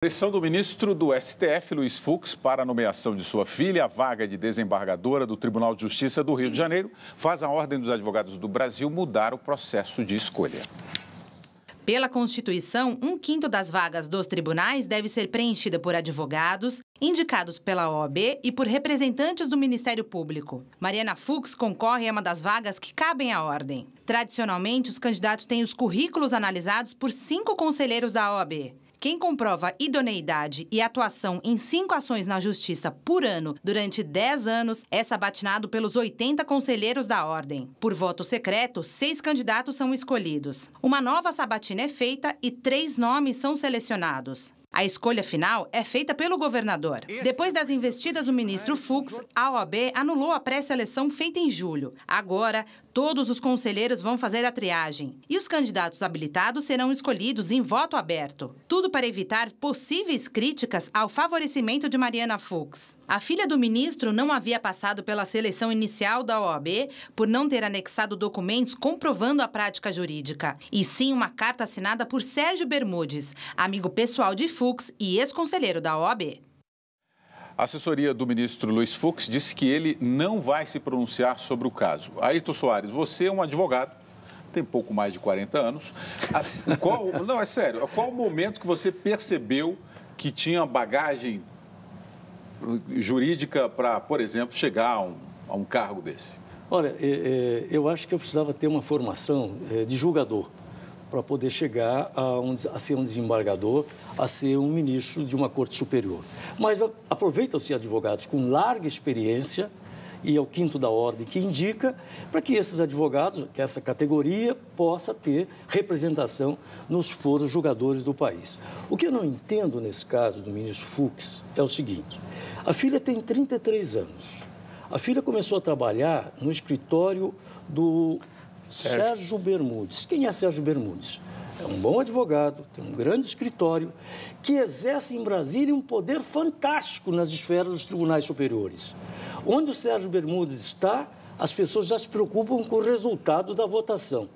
Pressão do ministro do STF, Luiz Fux, para a nomeação de sua filha à vaga de desembargadora do Tribunal de Justiça do Rio de Janeiro, faz a Ordem dos Advogados do Brasil mudar o processo de escolha. Pela Constituição, 1/5 das vagas dos tribunais deve ser preenchida por advogados, indicados pela OAB e por representantes do Ministério Público. Mariana Fux concorre a uma das vagas que cabem à ordem. Tradicionalmente, os candidatos têm os currículos analisados por 5 conselheiros da OAB. Quem comprova idoneidade e atuação em 5 ações na Justiça por ano durante 10 anos é sabatinado pelos 80 conselheiros da Ordem. Por voto secreto, 6 candidatos são escolhidos. Uma nova sabatina é feita e 3 nomes são selecionados. A escolha final é feita pelo governador. Depois das investidas do ministro Fux, a OAB anulou a pré-seleção feita em julho. Agora, todos os conselheiros vão fazer a triagem. E os candidatos habilitados serão escolhidos em voto aberto. Tudo para evitar possíveis críticas ao favorecimento de Mariana Fux. A filha do ministro não havia passado pela seleção inicial da OAB por não ter anexado documentos comprovando a prática jurídica. E sim uma carta assinada por Sérgio Bermudes, amigo pessoal de Fux e ex-conselheiro da OAB. A assessoria do ministro Luiz Fux disse que ele não vai se pronunciar sobre o caso. Ayrton Soares, você é um advogado, tem pouco mais de 40 anos. Não, é sério, qual o momento que você percebeu que tinha bagagem jurídica para, por exemplo, chegar a um cargo desse? Olha, eu acho que eu precisava ter uma formação de julgador para poder chegar a ser um desembargador, a ser um ministro de uma corte superior. Mas aproveitam-se advogados com larga experiência, e é o 5º da ordem que indica, para que esses advogados, que essa categoria, possa ter representação nos foros julgadores do país. O que eu não entendo nesse caso do ministro Fux é o seguinte: a filha tem 33 anos. A filha começou a trabalhar no escritório do Sérgio Bermudes. Quem é Sérgio Bermudes? É um bom advogado, tem um grande escritório, que exerce em Brasília um poder fantástico nas esferas dos tribunais superiores. Onde o Sérgio Bermudes está, as pessoas já se preocupam com o resultado da votação.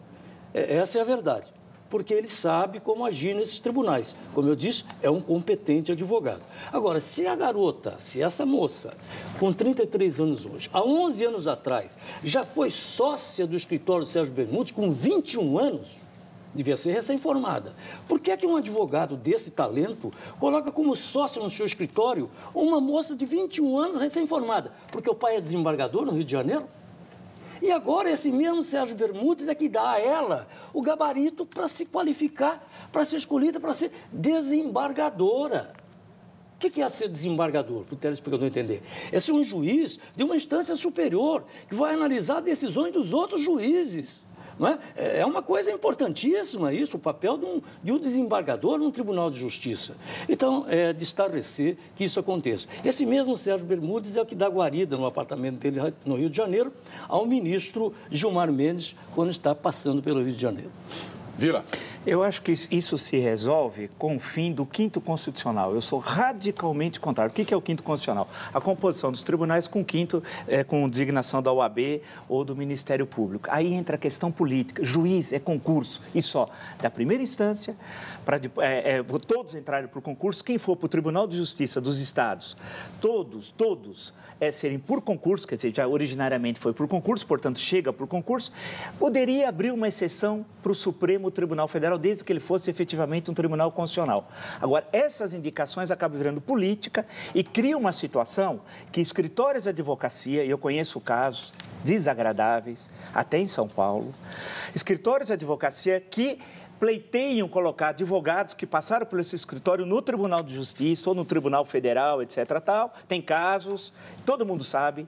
Essa é a verdade, porque ele sabe como agir nesses tribunais. Como eu disse, é um competente advogado. Agora, se a garota, se essa moça, com 33 anos hoje, há 11 anos atrás, já foi sócia do escritório do Sérgio Bermudes, com 21 anos, devia ser recém-formada. Por que é que um advogado desse talento coloca como sócio no seu escritório uma moça de 21 anos recém-formada? Porque o pai é desembargador no Rio de Janeiro? E agora esse mesmo Sérgio Bermudes é que dá a ela o gabarito para se qualificar, para ser escolhida, para ser desembargadora. O que é ser desembargador, para o telespectador entender? É ser um juiz de uma instância superior, que vai analisar decisões dos outros juízes. Não é? É uma coisa importantíssima isso, o papel de um desembargador num tribunal de justiça. Então, é de estarrecer que isso aconteça. Esse mesmo Sérgio Bermudes é o que dá guarida no apartamento dele no Rio de Janeiro ao ministro Gilmar Mendes, quando está passando pelo Rio de Janeiro. Vila. Eu acho que isso se resolve com o fim do 5º constitucional. Eu sou radicalmente contrário. O que é o 5º constitucional? A composição dos tribunais com 5º, com designação da OAB ou do Ministério Público. Aí entra a questão política. Juiz é concurso e só. Da primeira instância, para todos entrarem para o concurso, quem for para o Tribunal de Justiça dos Estados, todos serem por concurso, quer dizer, já originariamente foi por concurso, portanto, chega por concurso, poderia abrir uma exceção para o Supremo Tribunal Federal, desde que ele fosse efetivamente um tribunal constitucional. Agora, essas indicações acabam virando política e criam uma situação que escritórios de advocacia, e eu conheço casos desagradáveis, até em São Paulo, escritórios de advocacia que pleiteiam colocar advogados que passaram por esse escritório no Tribunal de Justiça ou no Tribunal Federal, etc. Tal. Tem casos, todo mundo sabe,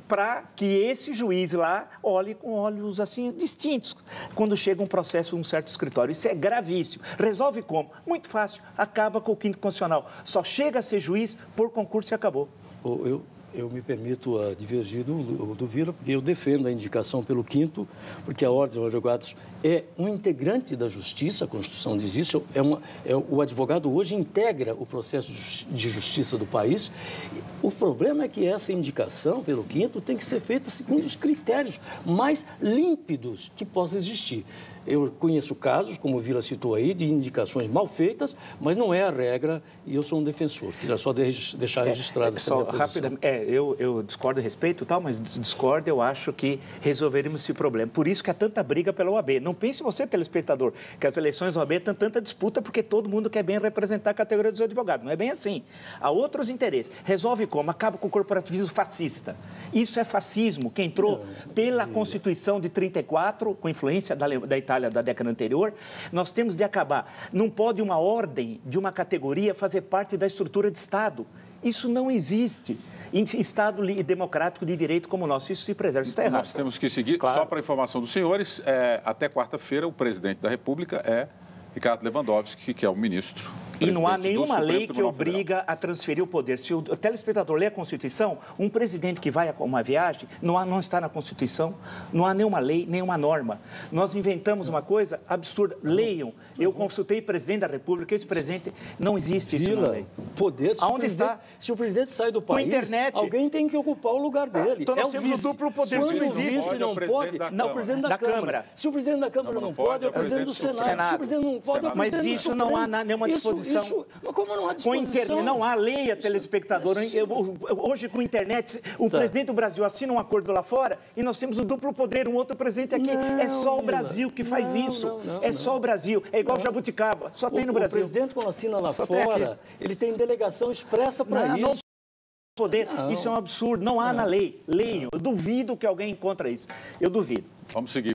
para que esse juiz lá olhe com olhos assim distintos quando chega um processo num certo escritório. Isso é gravíssimo. Resolve como? Muito fácil. Acaba com o 5º constitucional. Só chega a ser juiz por concurso e acabou. Eu me permito divergir do Vila, porque eu defendo a indicação pelo 5º, porque a Ordem dos Advogados é um integrante da Justiça, a Constituição diz isso, o advogado hoje integra o processo de justiça do país. O problema é que essa indicação pelo 5º tem que ser feita segundo os critérios mais límpidos que possam existir. Eu conheço casos, como o Vila citou aí, de indicações mal feitas, mas não é a regra e eu sou um defensor. Queria só deixar registrado essa minha posição. Eu discordo a respeito, tal, mas discordo, eu acho que resolveríamos esse problema. Por isso que há tanta briga pela OAB. Não pense você, telespectador, que as eleições da OAB têm tanta disputa porque todo mundo quer bem representar a categoria dos advogados. Não é bem assim. Há outros interesses. Resolve como? Acaba com o corporativismo fascista. Isso é fascismo, que entrou pela Constituição de 34, com influência da Itália da década anterior. Nós temos de acabar. Não pode uma ordem de uma categoria fazer parte da estrutura de Estado. Isso não existe em Estado democrático de direito como o nosso. Isso se preserva, isso está errado. Nós temos que seguir, claro. Só para informação dos senhores, até quarta-feira o presidente da República é Ricardo Lewandowski, que é o ministro. E não há nenhuma lei que obriga a transferir o poder. Se o telespectador lê a Constituição, um presidente que vai a uma viagem, não está na Constituição, não há nenhuma lei, nenhuma norma. Nós inventamos uma coisa absurda. Leiam. Eu consultei o presidente da República, esse presidente, não existe isso na lei. Poder, aonde está? Se o presidente sai do país, internet, alguém tem que ocupar o lugar dele. Então nós temos o duplo poder. Se o vice não pode, não, o presidente da Câmara. Se o presidente da Câmara não pode, é o presidente do Senado. Se o presidente não pode, é o presidente do Supremo. Mas isso não há nenhuma disposição. Como não há disposição? Não há lei a telespectador. Hoje, com a internet, o presidente do Brasil assina um acordo lá fora e nós temos o duplo poder, um outro presidente aqui. É só o Brasil que faz isso. É só o Brasil. É igual Jabuticaba. Só tem no Brasil. O presidente, quando assina lá fora, ele tem delegação expressa para isso. Poder. Isso é um absurdo. Não há na lei. Leiam. Eu duvido que alguém encontre isso. Eu duvido. Vamos seguir.